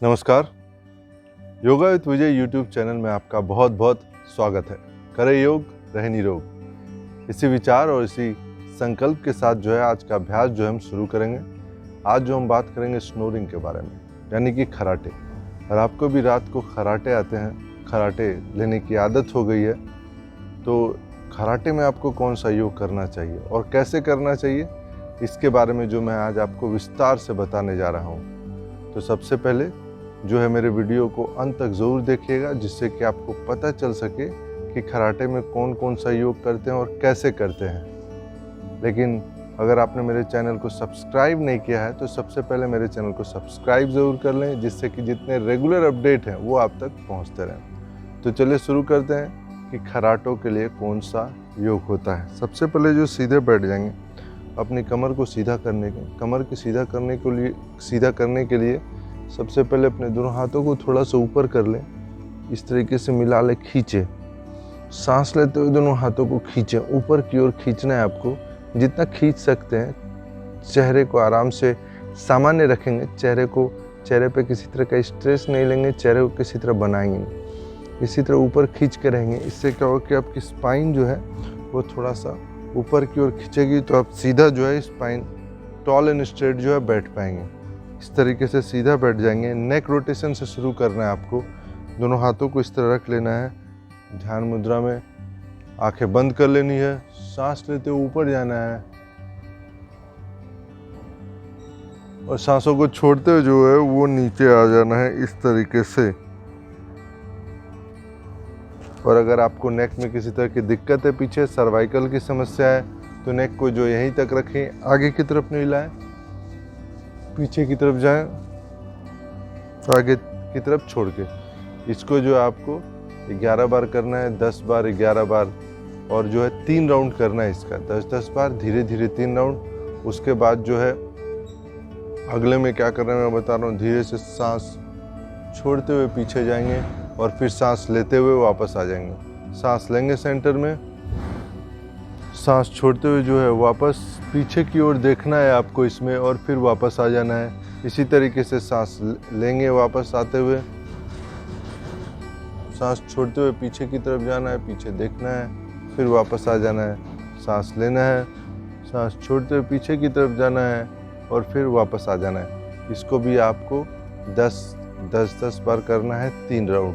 नमस्कार। Yoga with Vijay YouTube channel में आपका बहुत बहुत स्वागत है। करें योग, रहे निरोग। इसी विचार और इसी संकल्प के साथ जो है आज का अभ्यास जो हम शुरू करेंगे। आज जो हम बात करेंगे स्नोरिंग के बारे में, यानी कि खराटे। और आपको भी रात को खराटे आते हैं, खराटे लेने की आदत हो गई है, तो खराटे में आपको कौन सा योग करना चाहिए और कैसे करना चाहिए, इसके बारे में जो मैं आज आपको विस्तार से बताने जा रहा हूँ। तो सबसे पहले जो है मेरे वीडियो को अंत तक ज़रूर देखिएगा, जिससे कि आपको पता चल सके कि खराटे में कौन कौन सा योग करते हैं और कैसे करते हैं। लेकिन अगर आपने मेरे चैनल को सब्सक्राइब नहीं किया है तो सबसे पहले मेरे चैनल को सब्सक्राइब ज़रूर कर लें, जिससे कि जितने रेगुलर अपडेट हैं वो आप तक पहुंचते रहें। तो चलिए शुरू करते हैं कि खराटों के लिए कौन सा योग होता है। सबसे पहले जो सीधे बैठ जाएंगे, अपनी कमर को सीधा करने के लिए सबसे पहले अपने दोनों हाथों को थोड़ा सा ऊपर कर लें, इस तरीके से मिला ले, खींचे। सांस लेते हुए दोनों हाथों को खींचें, ऊपर की ओर खींचना है आपको, जितना खींच सकते हैं। चेहरे को आराम से सामान्य रखेंगे, चेहरे पे किसी तरह का स्ट्रेस नहीं लेंगे, चेहरे को किसी तरह बनाएंगे नहीं। इसी तरह ऊपर खींच के रहेंगे। इससे क्या होगा कि आपकी स्पाइन जो है वो थोड़ा सा ऊपर की ओर खींचेगी, तो आप सीधा जो है स्पाइन टॉल एंड स्ट्रेट जो है बैठ पाएंगे। इस तरीके से सीधा बैठ जाएंगे। नेक रोटेशन से शुरू करना है आपको। दोनों हाथों को इस तरह रख लेना है, ध्यान मुद्रा में आंखें बंद कर लेनी है। सांस लेते हुए ऊपर जाना है और सांसों को छोड़ते हुए जो है वो नीचे आ जाना है, इस तरीके से। और अगर आपको नेक में किसी तरह की दिक्कत है, पीछे सर्वाइकल की समस्या है, तो नेक को जो यहीं तक रखें, आगे की तरफ नहीं लाएं, पीछे की तरफ जाएं, आगे की तरफ छोड़ के। इसको जो आपको 11 बार करना है, 10 बार, 11 बार, और जो है 3 राउंड करना है इसका, 10-10 बार, धीरे धीरे 3 राउंड। उसके बाद जो है अगले में क्या करना है मैं बता रहा हूँ। धीरे से सांस छोड़ते हुए पीछे जाएंगे और फिर सांस लेते हुए वापस आ जाएंगे। सांस लेंगे सेंटर में, सांस छोड़ते हुए जो है वापस पीछे की ओर देखना है आपको इसमें, और फिर वापस आ जाना है। इसी तरीके से सांस लेंगे, वापस आते हुए सांस छोड़ते हुए पीछे की तरफ जाना है, पीछे देखना है, फिर वापस आ जाना है। सांस लेना है, सांस छोड़ते हुए पीछे की तरफ जाना है और फिर वापस आ जाना है। इसको भी आपको 10-10 बार करना है, 3 राउंड।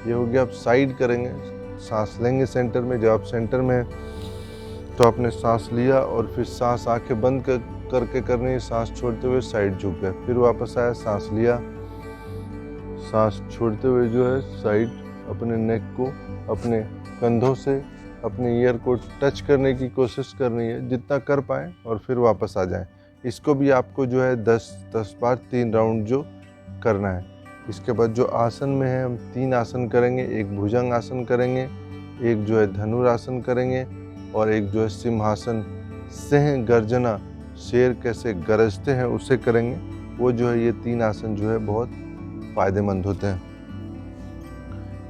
ये हो गया। आप साइड करेंगे, सांस लेंगे सेंटर में। जब आप सेंटर में तो आपने सांस लिया और फिर सांस आंखें बंद करके करनी है। सांस छोड़ते हुए साइड झुक गए, फिर वापस आया, सांस लिया, सांस छोड़ते हुए जो है साइड, अपने नेक को अपने कंधों से अपने ईयर को टच करने की कोशिश करनी है, जितना कर पाए, और फिर वापस आ जाएं। इसको भी आपको जो है 10 बार 3 राउंड जो करना है। इसके बाद जो आसन में है, हम 3 आसन करेंगे। एक भुजंग आसन करेंगे, एक जो है धनुरासन करेंगे, और एक जो है सिंहासन, सिंह गर्जना, शेर कैसे गरजते हैं उसे करेंगे। वो जो है ये 3 आसन जो है बहुत फायदेमंद होते हैं।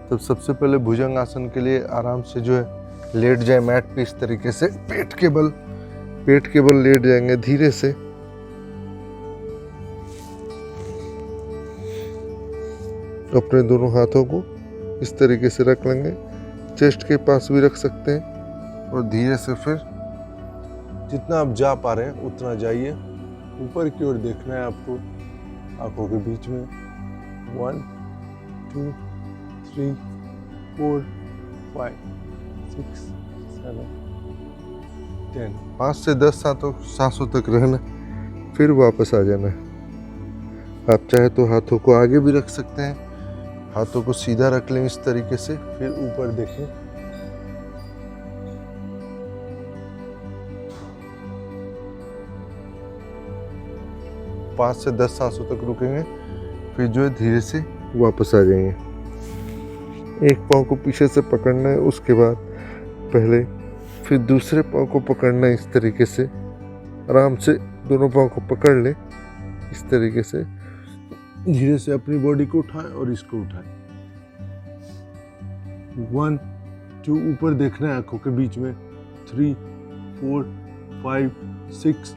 तो सबसे पहले भुजंग आसन के लिए आराम से जो है लेट जाए मैट पे, इस तरीके से पेट के बल लेट जाएंगे धीरे से। अपने दोनों हाथों को इस तरीके से रख लेंगे, चेस्ट के पास भी रख सकते हैं, और धीरे से फिर जितना आप जा पा रहे हैं उतना जाइए। ऊपर की ओर देखना है आपको, आंखों के बीच में। 1 2 3 4 5 6 7 10 5 से 10 सांसों तक रहना, फिर वापस आ जाना है। आप चाहे तो हाथों को आगे भी रख सकते हैं, हाथों को सीधा रख लें इस तरीके से, फिर ऊपर देखें। पाँच से 10 सांसों तक रुकेंगे, फिर जो है धीरे से वापस आ जाएंगे। एक पाँव को पीछे से पकड़ना है, उसके बाद पहले फिर दूसरे पाँव को पकड़ना है। इस तरीके से आराम से दोनों पाँव को पकड़ ले, इस तरीके से धीरे से अपनी बॉडी को उठाएं और इसको उठाएं। 1 2 ऊपर देखना है आंखों के बीच में। 3 4 5 6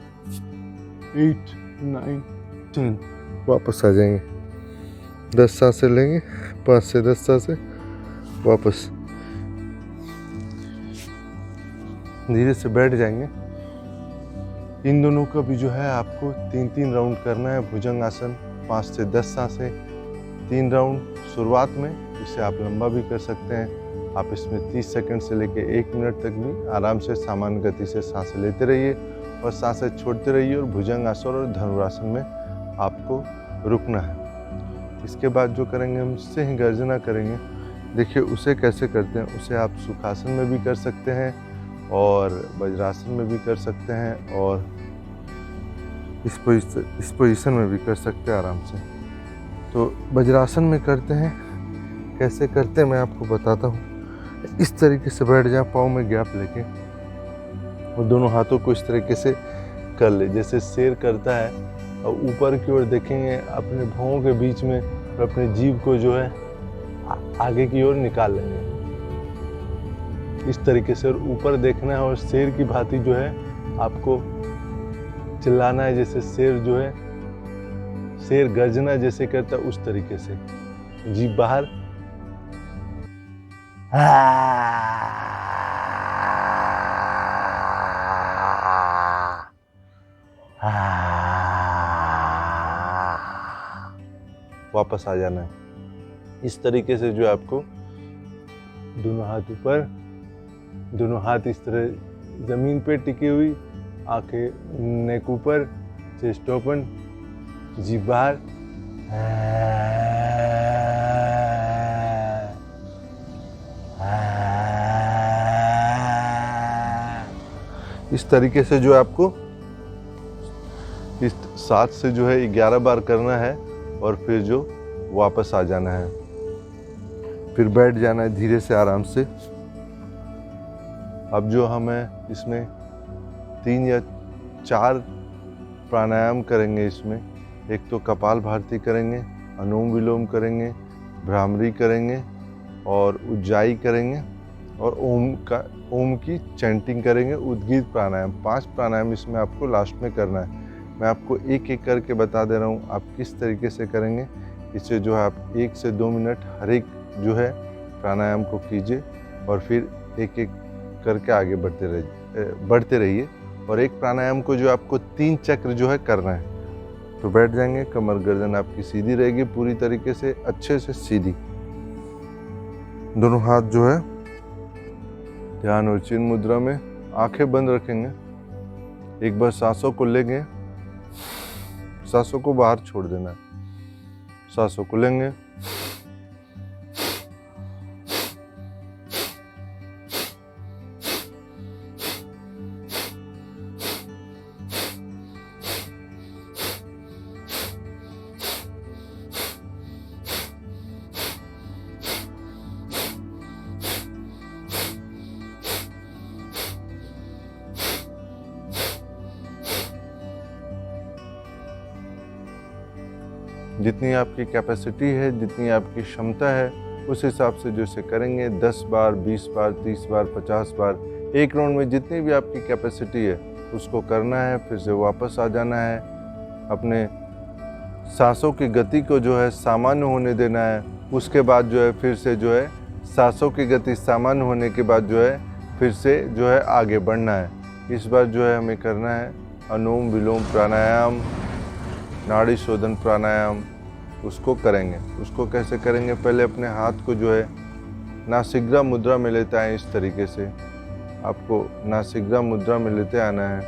8 9 10 वापस आ जाएंगे। 10 सांसें लेंगे, 5 से 10 सांसें, वापस धीरे से बैठ जाएंगे। इन दोनों का भी जो है आपको 3-3 राउंड करना है। भुजंग आसन 5 से 10 सांसें, 3 राउंड शुरुआत में। इसे आप लंबा भी कर सकते हैं। आप इसमें 30 सेकंड से लेकर 1 मिनट तक भी आराम से सामान्य गति से सांसें लेते रहिए और सांसें छोड़ते रहिए। और भुजंग आसन और धनुरासन में आपको रुकना है। इसके बाद जो करेंगे हम सिंह गर्जना करेंगे। देखिए उसे कैसे करते हैं। उसे आप सुखासन में भी कर सकते हैं और वज्रासन में भी कर सकते हैं और इस पोजीशन में भी कर सकते हैं आराम से। तो वज्रासन में करते हैं, कैसे करते हैं मैं आपको बताता हूँ। इस तरीके से बैठ जाए, पाँव में गैप लेके और दोनों हाथों को इस तरीके से कर ले जैसे शेर करता है। और ऊपर की ओर देखेंगे अपने भौहों के बीच में और अपने जीभ को जो है आगे की ओर निकाल लेंगे इस तरीके से। और ऊपर देखना है और शेर की भांति जो है आपको चिल्लाना है, जैसे शेर जो है शेर गर्जना जैसे करता है उस तरीके से। जीभ बाहर, वापस आ जाना है। इस तरीके से जो आपको दोनों हाथ ऊपर, दोनों हाथ इस तरह जमीन पे टिकी हुई, आंखें नेक ऊपर, चेस्ट ओपन, जीभ बाहर, इस तरीके से जो आपको इस 7 से जो है 11 बार करना है और फिर जो वापस आ जाना है। फिर बैठ जाना है धीरे से आराम से। अब जो हमें इसमें 3 या 4 प्राणायाम करेंगे। इसमें एक तो कपालभाति करेंगे, अनुलोम विलोम करेंगे, भ्रामरी करेंगे और उज्जाई करेंगे और ओम की चैंटिंग करेंगे। उद्गीत प्राणायाम 5 प्राणायाम इसमें आपको लास्ट में करना है। मैं आपको एक एक करके बता दे रहा हूँ आप किस तरीके से करेंगे। इससे जो है आप 1 से 2 मिनट हर एक जो है प्राणायाम को कीजिए और फिर एक एक करके आगे बढ़ते रहिए। और एक प्राणायाम को जो आपको 3 चक्र जो है करना है। तो बैठ जाएंगे, कमर गर्दन आपकी सीधी रहेगी पूरी तरीके से, अच्छे से सीधी। दोनों हाथ जो है ध्यान और चिन्ह मुद्रा में, आंखें बंद रखेंगे। एक बार सांसों को लेंगे, सांसों को बाहर छोड़ देना है। सांसों को लेंगे, जितनी आपकी कैपेसिटी है, जितनी आपकी क्षमता है, उस हिसाब से जो इसे करेंगे। 10 बार, 20 बार, 30 बार, 50 बार, एक राउंड में जितनी भी आपकी कैपेसिटी है उसको करना है। फिर से वापस आ जाना है। अपने सांसों की गति को जो है सामान्य होने देना है। उसके बाद जो है फिर से जो है सांसों की गति सामान्य होने के बाद जो है फिर से जो है आगे बढ़ना है। इस बार जो है हमें करना है अनुलोम विलोम प्राणायाम, नाड़ी शोधन प्राणायाम, उसको करेंगे। उसको कैसे करेंगे, पहले अपने हाथ को जो है नासिग्रा मुद्रा में लेते आए। इस तरीके से आपको नासिग्रा मुद्रा में लेते आना है।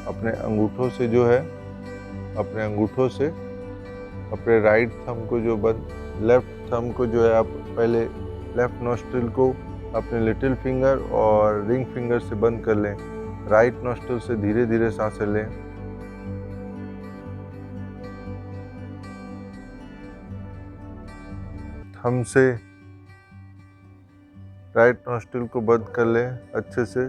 अपने अंगूठों से जो है, अपने अंगूठों से अपने राइट थंब को जो लेफ्ट थंब को जो है आप पहले लेफ्ट नोस्ट्रिल को अपने लिटिल फिंगर और रिंग फिंगर से बंद कर लें। राइट नोस्ट्रिल से धीरे धीरे सांसें लें। थंब से राइट नोस्ट्रिल को बंद कर लें अच्छे से।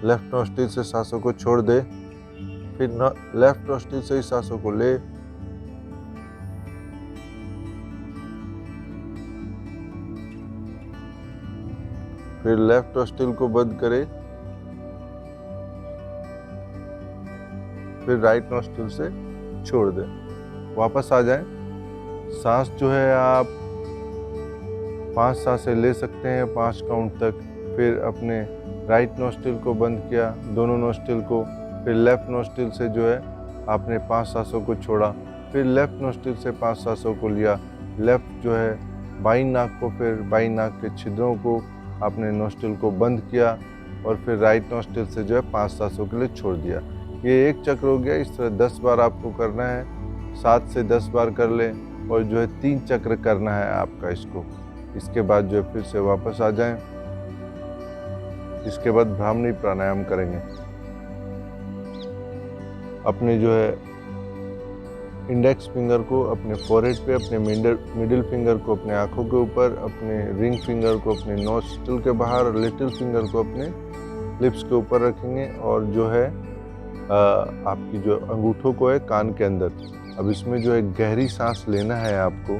लेफ्ट नोस्ट्रिल से सांसों को छोड़ दे, फिर लेफ्ट नोस्ट्रिल से ही सांसों को ले। फिर लेफ्ट नोस्ट्रिल को बंद करें फिर राइट नोस्ट्रिल से छोड़ दें, वापस आ जाएं। सांस जो है आप 5 सांसें ले सकते हैं 5 काउंट तक। फिर अपने राइट नोस्ट्रिल को बंद किया, दोनों नोस्ट्रिल को, फिर लेफ्ट नोस्ट्रिल से जो है आपने 5 सांसों को छोड़ा, फिर लेफ्ट नोस्ट्रिल से 5 सांसों को लिया। लेफ्ट जो है बाईं नाक को, फिर बाईं नाक के छिद्रों को आपने नोस्ट्रिल को बंद किया और फिर राइट नोस्ट्रिल से जो है 5 सांसों के लिए छोड़ दिया। ये एक चक्र हो गया। इस तरह 10 बार आपको करना है, 7 से 10 बार कर लें और जो है 3 चक्र करना है आपका इसको। इसके बाद जो है फिर से वापस आ जाएं। इसके बाद भ्रामरी प्राणायाम करेंगे। अपने जो है इंडेक्स फिंगर को अपने फोरहेड पे, अपने मिडिल फिंगर को अपने आंखों के ऊपर, अपने रिंग फिंगर को अपने नोस्ट्रिल के बाहर और लिटिल फिंगर को अपने लिप्स के ऊपर रखेंगे और जो है आपकी जो अंगूठों को है कान के अंदर। अब इसमें जो है गहरी सांस लेना है आपको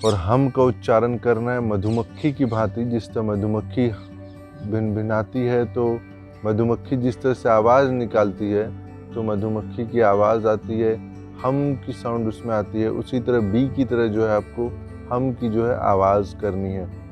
और हम का उच्चारण करना है मधुमक्खी की भांति। जिस तरह मधुमक्खी भिनभिनाती है तो मधुमक्खी जिस तरह से आवाज़ निकालती है तो मधुमक्खी की आवाज़ आती है, हम की साउंड उसमें आती है। उसी तरह बी की तरह जो है आपको हम की जो है आवाज़ करनी है।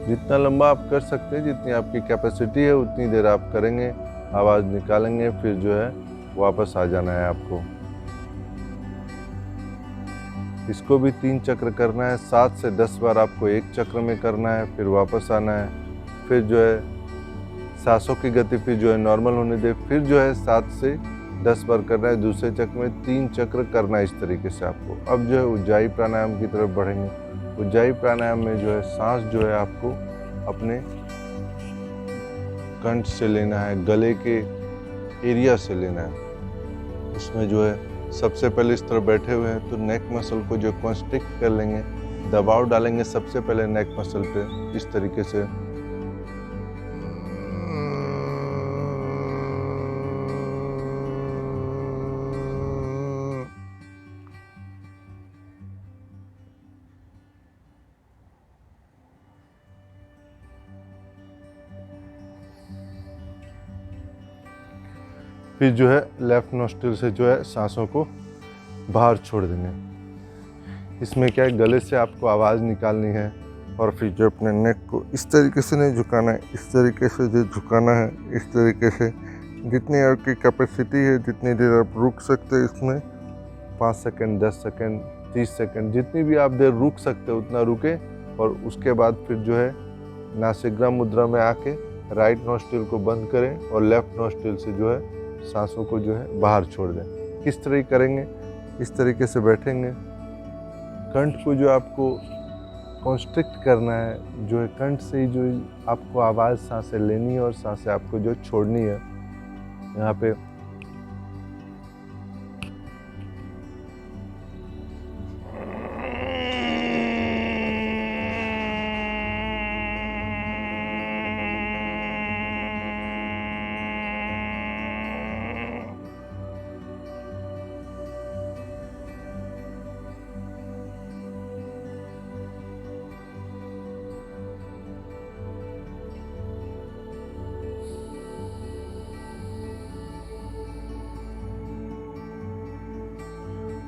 जितना लंबा आप कर सकते हैं, जितनी आपकी कैपेसिटी है उतनी देर आप करेंगे, आवाज़ निकालेंगे, फिर जो है वापस आ जाना है आपको। इसको भी 3 चक्र करना है। 7 से 10 बार आपको एक चक्र में करना है, फिर वापस आना है। फिर जो है सांसों की गति फिर जो है नॉर्मल होने दे। फिर जो है 7 से 10 बार करना है दूसरे चक्र में। 3 चक्र करना है इस तरीके से आपको। अब जो है उज्जाई प्राणायाम की तरफ बढ़ेंगे। उज्जाई प्राणायाम में जो है सांस जो है आपको अपने कंठ से लेना है, गले के एरिया से लेना है। उसमें जो है सबसे पहले इस तरह बैठे हुए हैं तो नेक मसल को जो कॉन्स्ट्रिक्ट कर लेंगे, दबाव डालेंगे सबसे पहले नेक मसल पे इस तरीके से। फिर जो है लेफ्ट नोस्ट्रिल से जो है सांसों को बाहर छोड़ देंगे। इसमें क्या है, गले से आपको आवाज़ निकालनी है और फिर जो अपने नेक को इस तरीके से नहीं झुकाना है, इस तरीके से जो झुकाना है, इस तरीके से। जितनी आपकी कैपेसिटी है, जितनी देर आप रुक सकते हैं इसमें, 5 सेकंड, 10 सेकंड, 30 सेकंड, जितनी भी आप देर रुक सकते हो उतना रुके। और उसके बाद फिर जो है नासिका मुद्रा में आके राइट नोस्ट्रिल को बंद करें और लेफ्ट नोस्ट्रिल से जो है सांसों को जो है बाहर छोड़ दें। किस तरह करेंगे, इस तरीके से बैठेंगे। कंठ को जो आपको कॉन्स्ट्रिक्ट करना है, जो है कंठ से ही जो आपको आवाज़ सांसें लेनी है और सांसें आपको जो छोड़नी है। यहाँ पे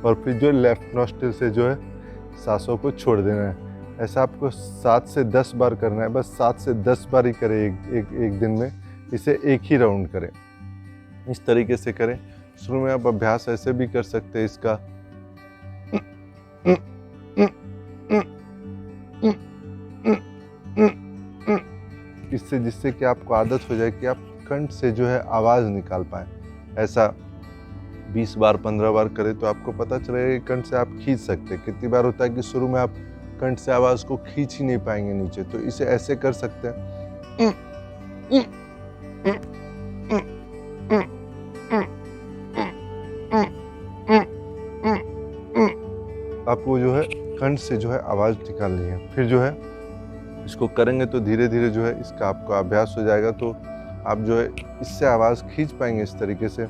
और फिर जो लेफ्ट नोस्ट्रिल से जो है सांसों को छोड़ देना है। ऐसा आपको 7 से 10 बार करना है। बस 7 से 10 बार ही करें एक दिन में। इसे एक ही राउंड करें, इस तरीके से करें। शुरू में आप अभ्यास ऐसे भी कर सकते हैं इसका, इससे जिससे कि आपको आदत हो जाए कि आप कंठ से जो है आवाज़ निकाल पाए। ऐसा 20 बार 15 बार करें तो आपको पता चलेगा कि कंठ से आप खींच सकते हैं। कितनी बार होता है कि शुरू में आप कंठ से आवाज़ को खींच ही नहीं पाएंगे नीचे, तो इसे ऐसे कर सकते हैं। आपको जो है कंठ से जो है आवाज़ निकालनी है। फिर जो है इसको करेंगे तो धीरे धीरे जो है इसका आपका अभ्यास हो जाएगा, तो आप जो है इससे आवाज़ खींच पाएंगे इस तरीके से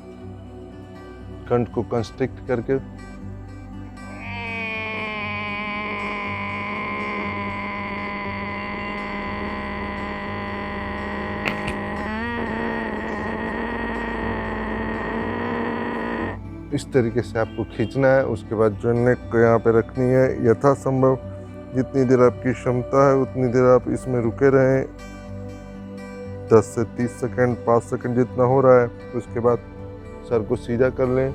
कंठ को कंस्ट्रिक्ट करके। इस तरीके से आपको खींचना है। उसके बाद जो नेक को यहाँ पे रखनी है, यथासंभव जितनी देर आपकी क्षमता है उतनी देर आप इसमें रुके रहें, 10 से 30 सेकंड, 5 सेकंड जितना हो रहा है। उसके बाद सर को सीधा कर लें,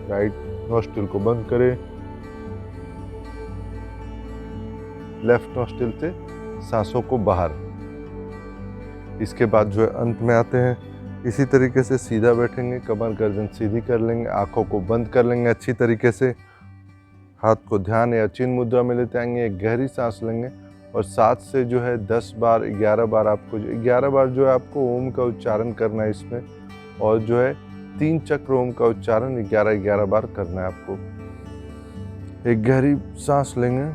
राइट नॉस्ट्रिल को बंद करें, लेफ्ट नॉस्ट्रिल से सांसों को बाहर। इसके बाद जो है अंत में आते हैं, इसी तरीके से सीधा बैठेंगे, कमर गर्दन सीधी कर लेंगे, आंखों को बंद कर लेंगे अच्छी तरीके से, हाथ को ध्यान या चिन्ह मुद्रा में लेते आएंगे, एक गहरी सांस लेंगे और 7 से जो है 10 बार 11 बार आपको 11 बार जो है आपको ओम का उच्चारण करना है इसमें, और जो है 3 चक्र ओम का उच्चारण 11-11 बार करना है आपको। एक गहरी सांस लेंगे,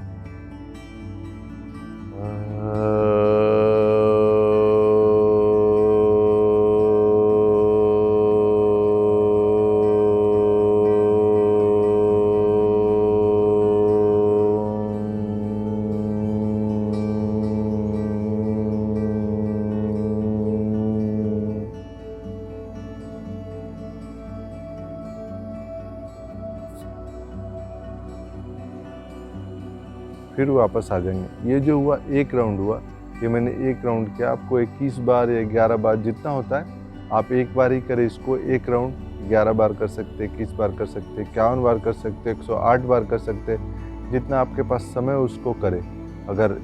फिर वापस आ जाएंगे। ये जो हुआ एक राउंड हुआ, ये मैंने एक राउंड किया। आपको 21 बार या 11 बार जितना होता है आप एक बार ही करें इसको। एक राउंड 11 बार कर सकते, 21 बार कर सकते, 51 बार कर सकते, 108 बार कर सकते, जितना आपके पास समय उसको करें। अगर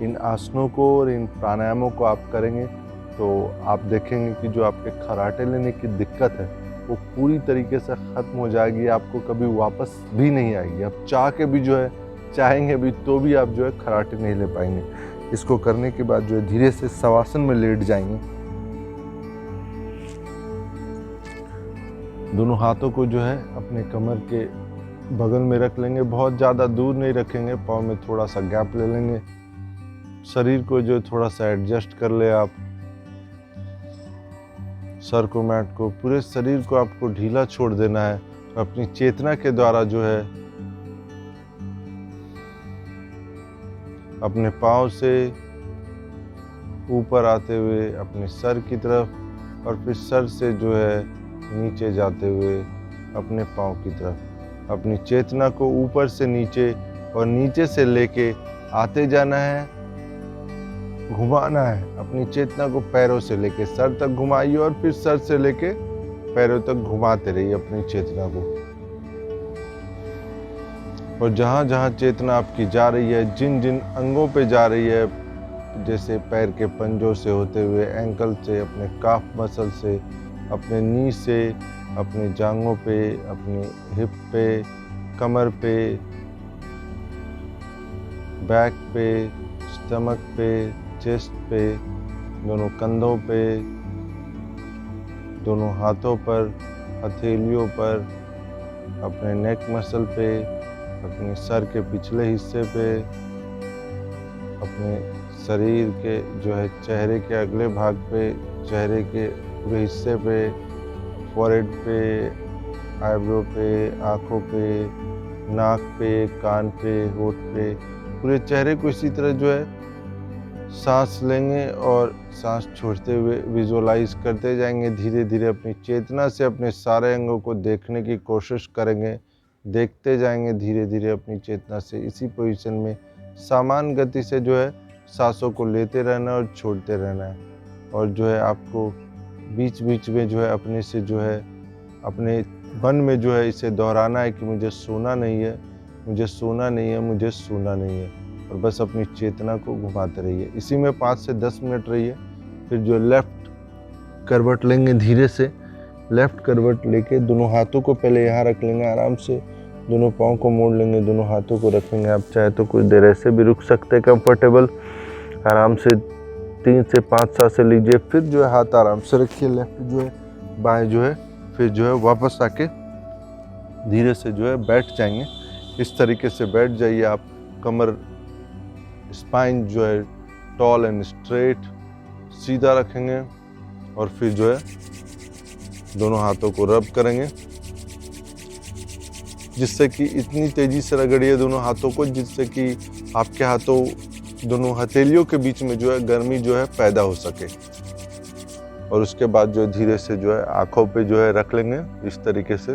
इन आसनों को और इन प्राणायामों को आप करेंगे तो आप देखेंगे कि जो आपके खर्राटे लेने की दिक्कत है वो पूरी तरीके से ख़त्म हो जाएगी, आपको कभी वापस भी नहीं आएगी। आप चाह के भी जो है चाहेंगे भी तो भी आप जो है खर्राटे नहीं ले पाएंगे। इसको करने के बाद जो है धीरे से शवासन में लेट जाएंगे। दोनों हाथों को जो है अपने कमर के बगल में रख लेंगे, बहुत ज़्यादा दूर नहीं रखेंगे, पाँव में थोड़ा सा गैप ले लेंगे। शरीर को जो थोड़ा सा एडजस्ट कर ले आप, सर को, मैट को, पूरे शरीर को आपको ढीला छोड़ देना है। अपनी चेतना के द्वारा जो है अपने पाँव से ऊपर आते हुए अपने सर की तरफ और फिर सर से जो है नीचे जाते हुए अपने पाँव की तरफ, अपनी चेतना को ऊपर से नीचे और नीचे से लेके आते जाना है, घुमाना है। अपनी चेतना को पैरों से लेके सर तक घुमाइए और फिर सर से लेके पैरों तक घुमाते रहिए अपनी चेतना को। और जहाँ जहाँ चेतना आपकी जा रही है, जिन जिन अंगों पे जा रही है, जैसे पैर के पंजों से होते हुए, एंकल से, अपने काफ मसल से, अपने नी से, अपनी जांघों पे, अपनी हिप पे, कमर पे, बैक पे, स्टमक पे, चेस्ट पे, दोनों कंधों पे, दोनों हाथों पर, हथेलियों पर, अपने नेक मसल पे, अपने सर के पिछले हिस्से पे, अपने शरीर के जो है चेहरे के अगले भाग पे, चेहरे के पूरे हिस्से पे, फोrehead पे, आईब्रो पे, आँखों पे, नाक पे, कान पे, होठ पे, पूरे चेहरे को इसी तरह जो है सांस लेंगे और सांस छोड़ते हुए विजुअलाइज करते जाएंगे। धीरे धीरे अपनी चेतना से अपने सारे अंगों को देखने की कोशिश करेंगे, देखते जाएंगे धीरे धीरे अपनी चेतना से। इसी पोजीशन में समान गति से जो है सांसों को लेते रहना और छोड़ते रहना है। और जो है आपको बीच बीच में जो है अपने से जो है अपने मन में जो है इसे दोहराना है कि मुझे सोना नहीं है, मुझे सोना नहीं है, मुझे सोना नहीं है। और बस अपनी चेतना को घुमाते रहिए। इसी में 5 से 10 मिनट रहिए। फिर जो लेफ़्ट करवट लेंगे, धीरे से लेफ़्ट करवट लेके दोनों हाथों को पहले यहाँ रख लेंगे, आराम से दोनों पाँव को मोड़ लेंगे, दोनों हाथों को रखेंगे। आप चाहे तो कुछ देर ऐसे भी रुक सकते हैं कंफर्टेबल, आराम से 3 से 5 सांसें लीजिए। फिर जो है हाथ आराम से रखिए, लेफ्ट जो है, बाएं जो है, फिर जो है वापस आके धीरे से जो है बैठ जाएंगे। इस तरीके से बैठ जाइए आप कमर स्पाइन जो है टॉल एंड स्ट्रेट सीधा रखेंगे और फिर जो है दोनों हाथों को रब करेंगे, जिससे कि इतनी तेजी से रगड़िए दोनों हाथों को जिससे कि आपके हाथों दोनों हथेलियों के बीच में जो है गर्मी जो है पैदा हो सके। और उसके बाद जो धीरे से जो है आंखों पे जो है रख लेंगे इस तरीके से।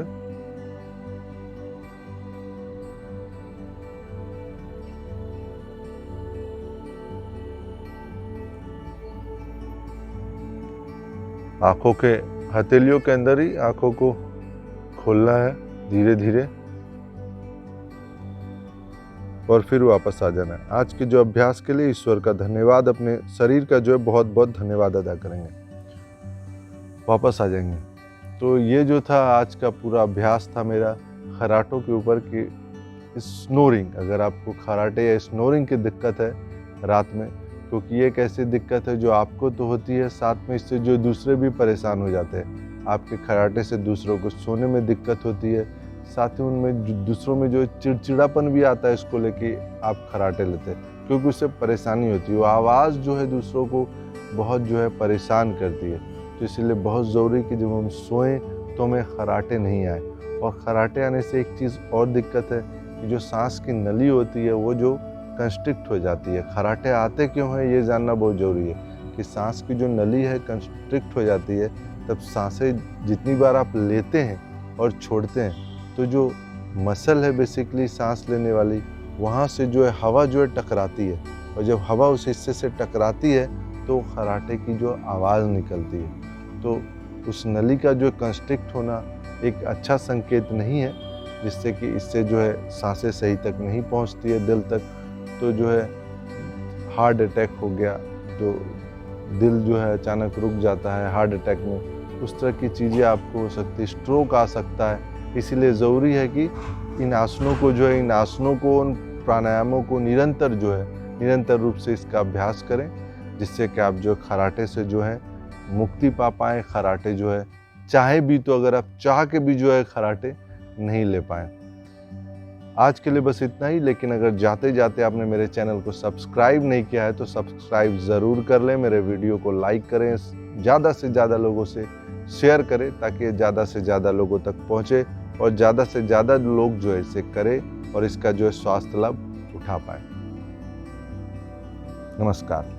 आंखों के हथेलियों के अंदर ही आंखों को खोलना है धीरे धीरे और फिर वापस आ जाना है। आज के जो अभ्यास के लिए ईश्वर का धन्यवाद, अपने शरीर का जो है बहुत बहुत धन्यवाद अदा करेंगे, वापस आ जाएंगे। तो ये जो था आज का पूरा अभ्यास था मेरा खराटों के ऊपर की स्नोरिंग। अगर आपको खराटे या स्नोरिंग की दिक्कत है रात में, क्योंकि ये एक ऐसी दिक्कत है जो आपको तो होती है, साथ में इससे जो दूसरे भी परेशान हो जाते हैं। आपके खराटे से दूसरों को सोने में दिक्कत होती है, साथ ही उनमें दूसरों में जो चिड़चिड़ापन भी आता है इसको लेके आप खराटे लेते हैं, क्योंकि उससे परेशानी होती है। वो आवाज़ जो है दूसरों को बहुत जो है परेशान करती है। तो इसलिए बहुत ज़रूरी कि जब हम सोएं तो हमें खराटे नहीं आए। और खराटे आने से एक चीज़ और दिक्कत है कि जो सांस की नली होती है वो जो कंस्ट्रिक्ट हो जाती है। खराटे आते क्यों हैं ये जानना बहुत ज़रूरी है कि सांस की जो नली है कंस्ट्रिक्ट हो जाती है, तब सांसें जितनी बार आप लेते हैं और छोड़ते हैं तो जो मसल है बेसिकली सांस लेने वाली, वहाँ से जो है हवा जो है टकराती है, और जब हवा उस हिस्से से टकराती है तो खराटे की जो आवाज़ निकलती है। तो उस नली का जो कंस्ट्रिक्ट होना एक अच्छा संकेत नहीं है, जिससे कि इससे जो है सांसें सही तक नहीं पहुंचती है दिल तक। तो जो है हार्ट अटैक हो गया, जो दिल जो है अचानक रुक जाता है हार्ट अटैक में, उस तरह की चीज़ें आपको हो सकती है, स्ट्रोक आ सकता है। इसीलिए ज़रूरी है कि इन आसनों को जो है, इन आसनों को, उन प्राणायामों को निरंतर रूप से इसका अभ्यास करें, जिससे कि आप जो खराटे से जो है मुक्ति पा पाएँ। खराटे जो है चाहे भी तो अगर आप चाह के भी जो है खराटे नहीं ले पाएँ। आज के लिए बस इतना ही, लेकिन अगर जाते जाते आपने मेरे चैनल को सब्सक्राइब नहीं किया है तो सब्सक्राइब ज़रूर कर लें। मेरे वीडियो को लाइक करें, ज़्यादा से ज़्यादा लोगों से शेयर करें ताकि ज़्यादा से ज़्यादा लोगों तक पहुँचे और ज़्यादा से ज़्यादा लोग जो है इसे करें और इसका जो है स्वास्थ्य लाभ उठा पाएँ। नमस्कार।